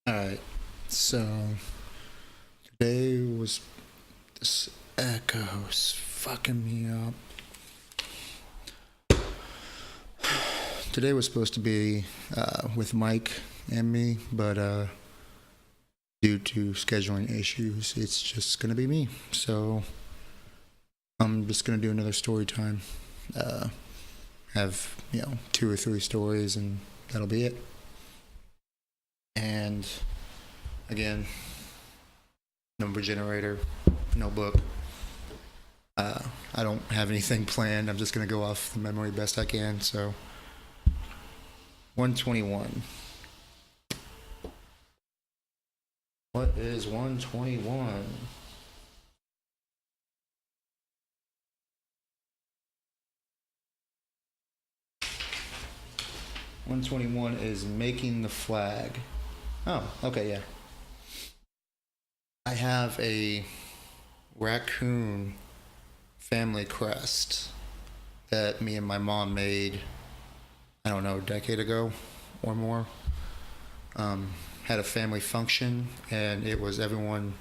Alright, so today was this echo's fucking me up. Today was supposed to be with Mike and me, but due to scheduling issues, it's just gonna be me. So I'm just gonna do another story time. Have 2 or 3 stories, and that'll be it. And again, number generator, no book. I don't have anything planned. I'm just gonna go off the memory best I can. So 121. What is 121? "121 is making the flag." Oh, okay, yeah. I have a raccoon family crest that me and my mom made, I don't know, a decade ago or more. Had a family function, and it was everyone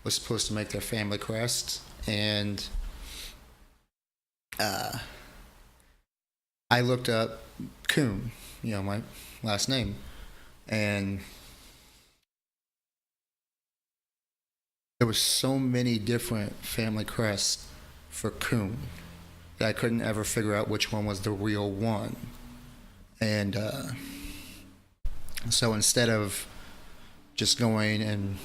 was supposed to make their family crest, and uh, I looked up Coon, my last name, and there was so many different family crests for Coon that I couldn't ever figure out which one was the real one. And so instead of just going and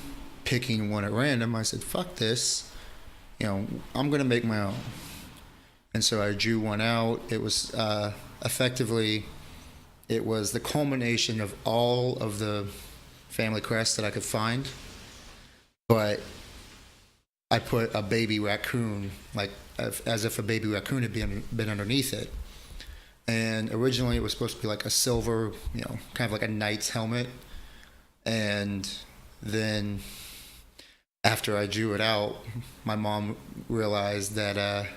picking one at random, I said, fuck this. I'm going to make my own. And so I drew one out. It was effectively, it was the culmination of all of the family crests that I could find. But I put a baby raccoon, like as if a baby raccoon had been underneath it. And originally it was supposed to be like a silver, kind of like a knight's helmet. And then after I drew it out, my mom realized that,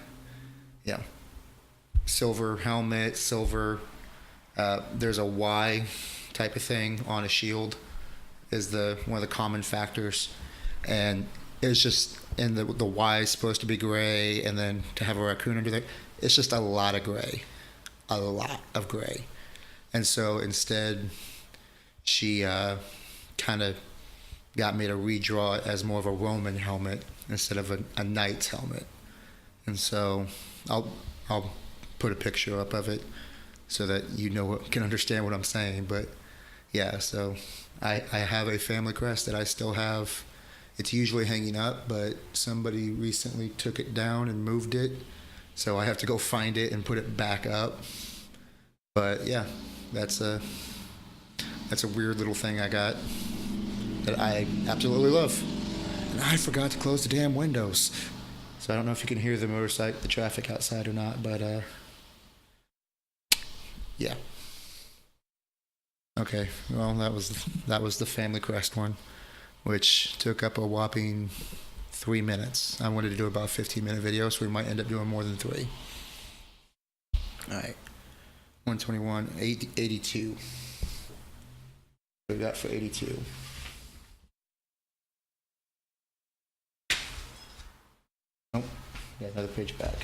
silver helmet, silver, there's a Y type of thing on a shield is one of the common factors. And it's just, and the Y is supposed to be gray, and then to have a raccoon under there, it's just a lot of gray. A lot of gray. And so instead, she kind of got me to redraw it as more of a Roman helmet instead of a knight's helmet. And so I'll put a picture up of it so that can understand what I'm saying. But yeah, so I have a family crest that I still have. It's usually hanging up, but somebody recently took it down and moved it, so I have to go find it and put it back up. But yeah, that's a weird little thing I got that I absolutely love. And I forgot to close the damn windows, so I don't know if you can hear the traffic outside or not. But yeah. Okay, well that was the family crest one, which took up a whopping 3 minutes. I wanted to do about a 15-minute video, so we might end up doing more than 3. Alright. 121, 82. What we got for 82? Nope. Yeah, another page back.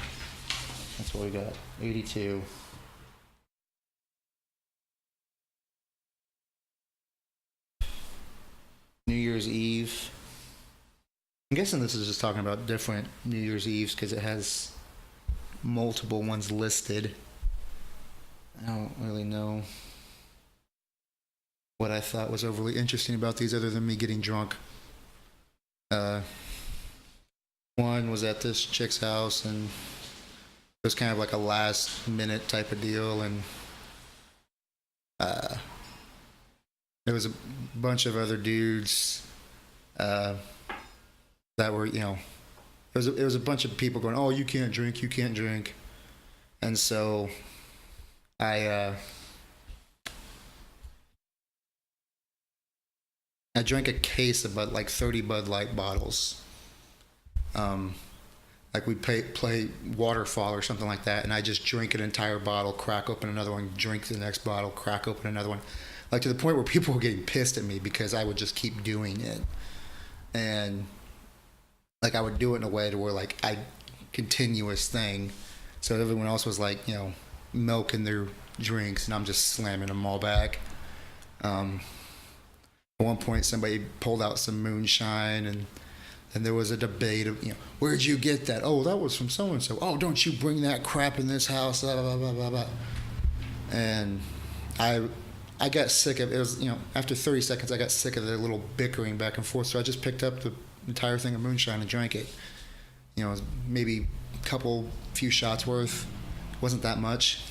That's what we got. 82. New Year's Eve. I'm guessing this is just talking about different New Year's Eves because it has multiple ones listed. I don't really know what I thought was overly interesting about these other than me getting drunk. One was at this chick's house, and it was kind of like a last minute type of deal, and there was a bunch of other dudes that were, it was a bunch of people going, oh, you can't drink. And so I drank a case of about like 30 Bud Light bottles. Like we play Waterfall or something like that, and I just drink an entire bottle, crack open another one, drink the next bottle, crack open another one. like to the point where people were getting pissed at me because I would just keep doing it, and like I would do it in a way to where like I continuous thing, so everyone else was like milking their drinks, and I'm just slamming them all back. Um, at one point, somebody pulled out some moonshine, and there was a debate of where'd you get that? Oh, that was from so and so. Oh, don't you bring that crap in this house? Blah blah blah blah blah. And I I got sick of it. Was after 30 seconds I got sick of the little bickering back and forth. So I just picked up the entire thing of moonshine and drank it. It was maybe a few shots worth. It wasn't that much.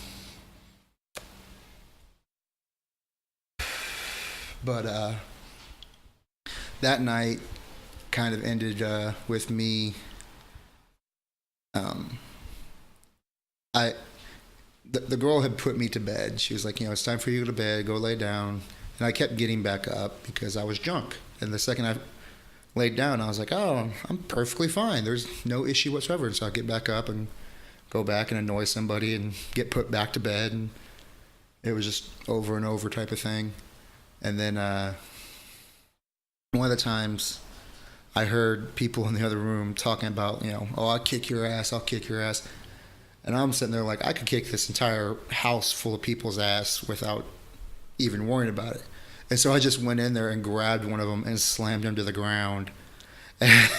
But that night kind of ended with me. Um, I the girl had put me to bed. She was like, it's time for you to go to bed. Go lay down. And I kept getting back up because I was drunk. And the second I laid down, I was like, oh, I'm perfectly fine. There's no issue whatsoever. And so I get back up and go back and annoy somebody and get put back to bed. And it was just over and over type of thing. And then one of the times I heard people in the other room talking about, oh, I'll kick your ass, I'll kick your ass. And I'm sitting there like, I could kick this entire house full of people's ass without even worrying about it. And so I just went in there and grabbed one of them and slammed him to the ground.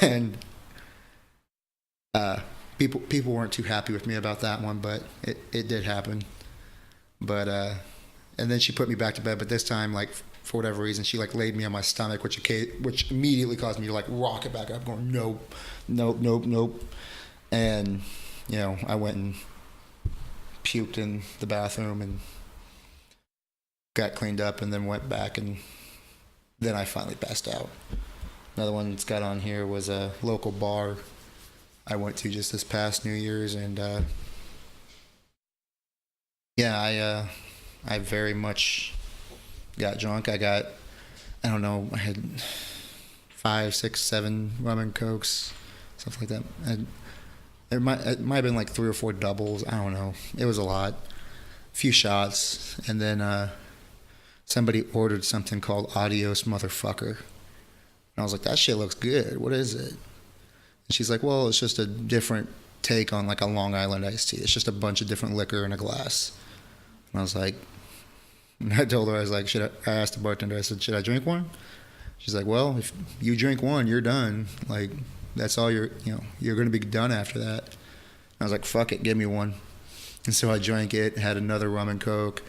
And people weren't too happy with me about that one, but it did happen. But and then she put me back to bed, but this time, like, for whatever reason, she like laid me on my stomach, which immediately caused me to like rock it back up, going nope, nope, nope, nope. And I went and puked in the bathroom and got cleaned up, and then went back, and then I finally passed out. Another one that's got on here was a local bar I went to just this past New Year's, and I very much got drunk. I don't know, I had 5, 6, 7 rum and cokes, stuff like that. And it might have been like 3 or 4 doubles. I don't know. It was a lot. A few shots, and then somebody ordered something called Adios Motherfucker. And I was like, that shit looks good. What is it? And she's like, well, it's just a different take on like a Long Island iced tea. It's just a bunch of different liquor in a glass. And I was like, and I told her, I was like, I asked the bartender, I said, should I drink one? She's like, well, if you drink one, you're done. Like, that's all you're going to be done after that. And I was like, fuck it, give me one. And so I drank it, had another rum and coke,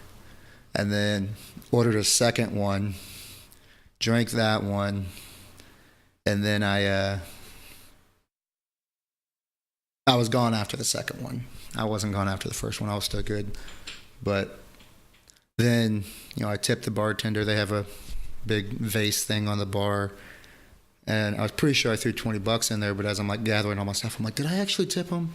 and then ordered a second one, drank that one, and then I was gone after the second one. I wasn't gone after the first one. I was still good. But then, I tipped the bartender. They have a big vase thing on the bar. And I was pretty sure I threw $20 in there, but as I'm like gathering all my stuff, I'm like, did I actually tip him?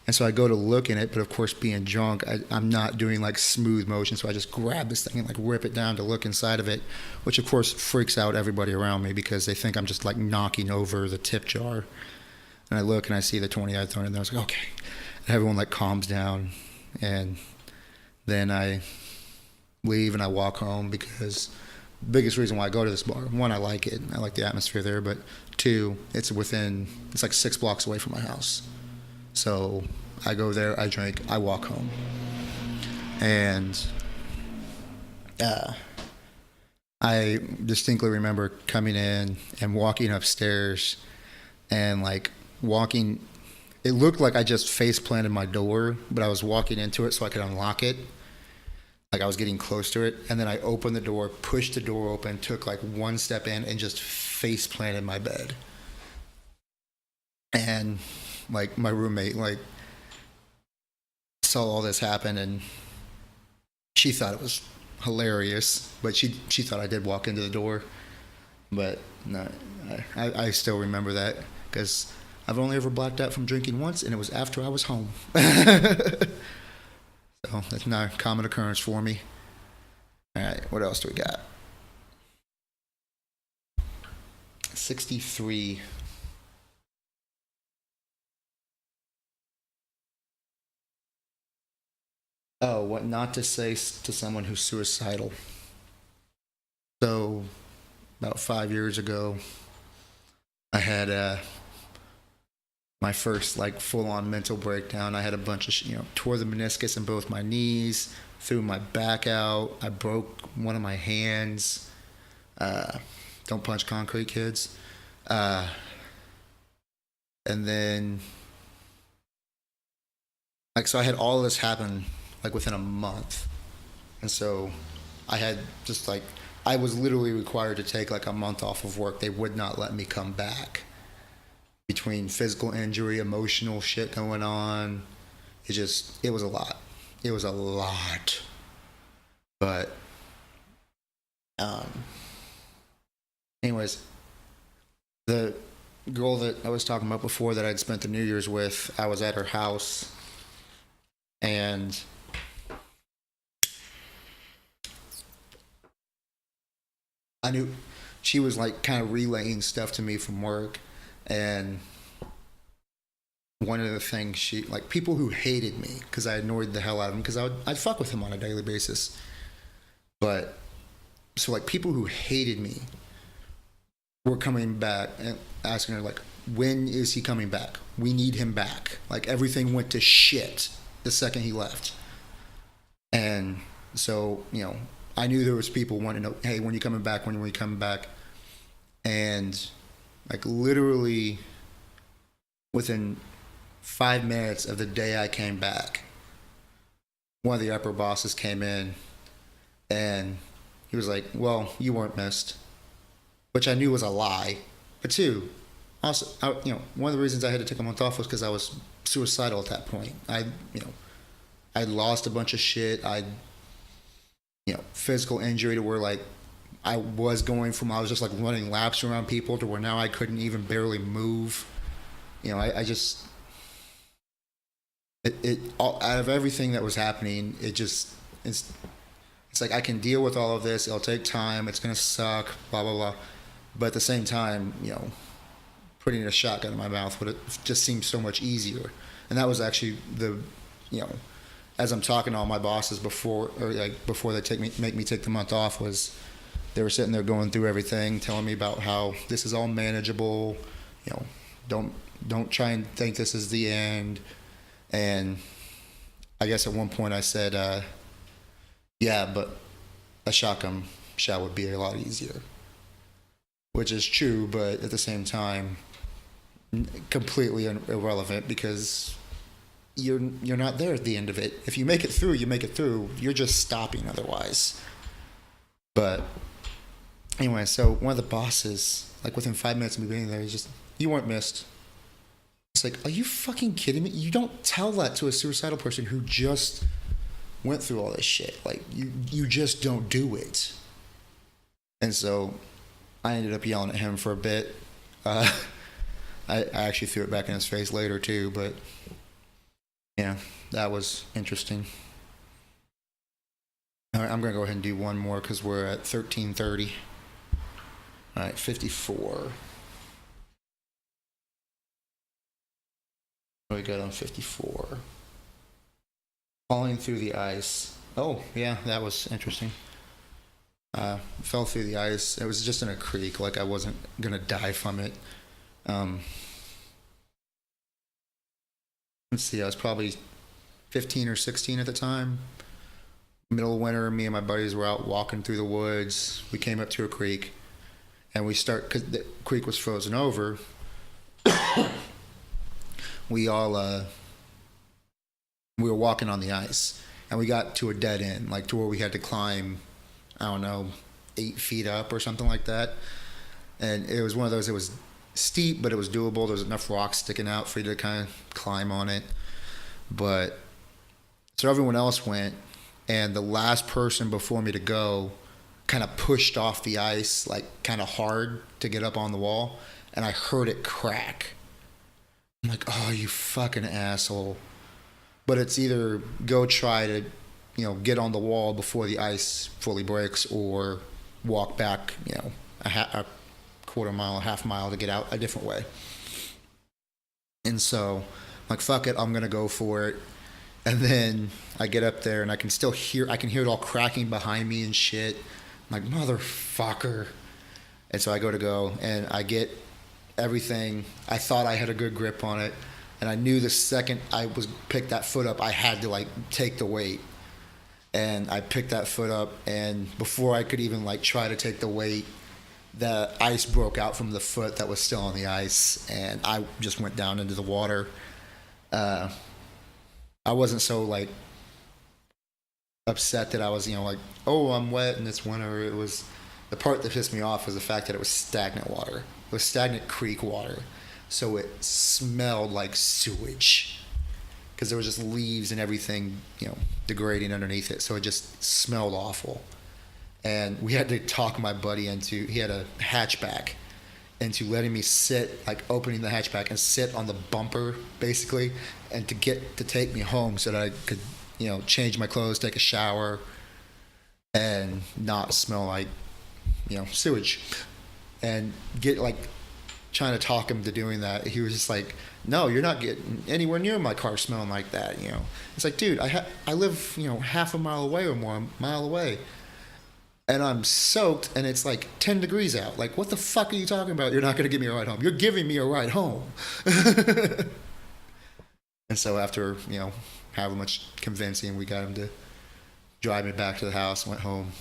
And so I go to look in it, but of course being drunk, I'm not doing like smooth motion. So I just grab this thing and like rip it down to look inside of it, which of course freaks out everybody around me because they think I'm just like knocking over the tip jar. And I look and I see the 20 I'd thrown in there. I was like, okay. And everyone like calms down. And then I leave and I walk home because the biggest reason why I go to this bar, one, I like it. I like the atmosphere there. But 2, it's like 6 blocks away from my house. So I go there, I drink, I walk home. And I distinctly remember coming in and walking upstairs and like walking. It looked like I just face planted my door, but I was walking into it so I could unlock it. Like I was getting close to it, and then I opened the door, pushed the door open, took like 1 step in, and just face planted my bed. And like my roommate like saw all this happen, and she thought it was hilarious, but she thought I did walk into the door. But no, I still remember that because I've only ever blacked out from drinking once, and it was after I was home. So that's not a common occurrence for me. All right, what else do we got? 63. Oh, what not to say to someone who's suicidal. So about 5 years ago, I had my first like full on mental breakdown. I had a bunch of tore the meniscus in both my knees, threw my back out. I broke one of my hands. Don't punch concrete, kids. And then like so I had all of this happen like within a month. And so I had just like I was literally required to take like a month off of work. They would not let me come back. Between physical injury, emotional shit going on, it was a lot. It was a lot. But anyways, the girl that I was talking about before that I'd spent the New Year's with, I was at her house and I knew she was like kind of relaying stuff to me from work. And one of the things people who hated me because I annoyed the hell out of them because I'd fuck with him on a daily basis. But so like people who hated me were coming back and asking her like, when is he coming back? We need him back. Like everything went to shit the second he left. And so, I knew there was people wanting to know, hey, when are you coming back? When are you coming back? And like literally within 5 minutes of the day I came back, one of the upper bosses came in and he was like, well, you weren't missed, which I knew was a lie. But two, also, one of the reasons I had to take a month off was because I was suicidal at that point. I lost a bunch of shit. Physical injury to where like I was just like running laps around people to where now I couldn't even barely move. I just all, out of everything that was happening, it's like I can deal with all of this. It'll take time. It's gonna suck. Blah blah blah. But at the same time, putting a shotgun in my mouth would just seem so much easier. And that was actually as I'm talking to all my bosses before they make me take the month off, was they were sitting there going through everything, telling me about how this is all manageable. Don't try and think this is the end. And I guess at one point I said, yeah, but a shotgun shot would be a lot easier, which is true, but at the same time, completely irrelevant because you're not there at the end of it. If you make it through, you make it through. You're just stopping otherwise. But anyway, so one of the bosses, like within 5 minutes of me being there, he's just, you weren't missed. It's like, are you fucking kidding me? You don't tell that to a suicidal person who just went through all this shit. Like, you just don't do it. And so I ended up yelling at him for a bit. I actually threw it back in his face later too, but yeah, that was interesting. All right, I'm going to go ahead and do one more because we're at 13:30. All right, 54. What do we got on 54? Falling through the ice. Oh, yeah, that was interesting. Fell through the ice. It was just in a creek, like I wasn't going to die from it. Let's see, I was probably 15 or 16 at the time. Middle of winter, me and my buddies were out walking through the woods. We came up to a creek, and because the creek was frozen over, we were walking on the ice, and we got to a dead end, like to where we had to climb, I don't know, 8 feet up or something like that. And it was one of those, it was steep, but it was doable. There was enough rocks sticking out for you to kind of climb on it. But so everyone else went, and the last person before me to go kind of pushed off the ice, like kind of hard to get up on the wall, and I heard it crack. I'm like, oh, you fucking asshole. But it's either go try to, get on the wall before the ice fully breaks, or walk back, a quarter mile, a half mile to get out a different way. And so I'm like, fuck it, I'm gonna go for it. And then I get up there and I can hear it all cracking behind me and shit. I'm like, motherfucker. And so I go, and I get everything. I thought I had a good grip on it, and I knew the second I was picked that foot up, I had to like take the weight. And I picked that foot up, and before I could even like try to take the weight, the ice broke out from the foot that was still on the ice, and I just went down into the water. Uh, I wasn't so like upset that I was, like, oh, I'm wet and it's winter. It was the part that pissed me off was the fact that it was stagnant water. It was stagnant creek water, so it smelled like sewage because there was just leaves and everything, degrading underneath it. So it just smelled awful. And we had to talk my buddy into. He had a hatchback, into letting me sit, like opening the hatchback and sit on the bumper basically, and to take me home so that I could, change my clothes, take a shower, and not smell like, sewage. And get like trying to talk him to doing that. He was just like, no, you're not getting anywhere near my car smelling like that. It's like, dude, I live, half a mile away or more, a mile away. And I'm soaked, and it's like 10 degrees out. Like, what the fuck are you talking about? You're not going to give me a ride home. You're giving me a ride home. And so after, however much convincing, we got him to drive me back to the house, went home,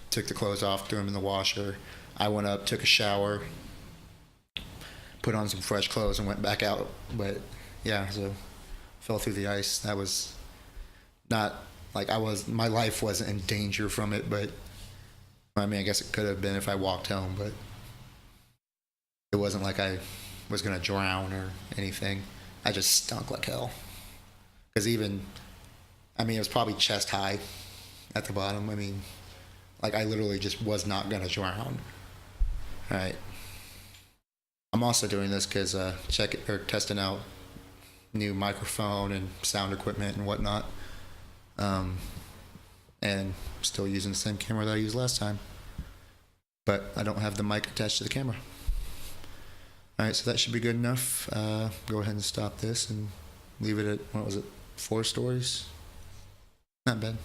took the clothes off, threw them in the washer. I went up, took a shower, put on some fresh clothes, and went back out. But, yeah, so fell through the ice. That was not, like, my life wasn't in danger from it, but I mean, I guess it could have been if I walked home, but it wasn't like I was going to drown or anything. I just stunk like hell. Because it was probably chest high at the bottom. I mean, like I literally just was not going to drown. All right. I'm also doing this because testing out new microphone and sound equipment and whatnot. And still using the same camera that I used last time. But I don't have the mic attached to the camera. Alright, so that should be good enough. Go ahead and stop this and leave it at, 4 stories? Not bad.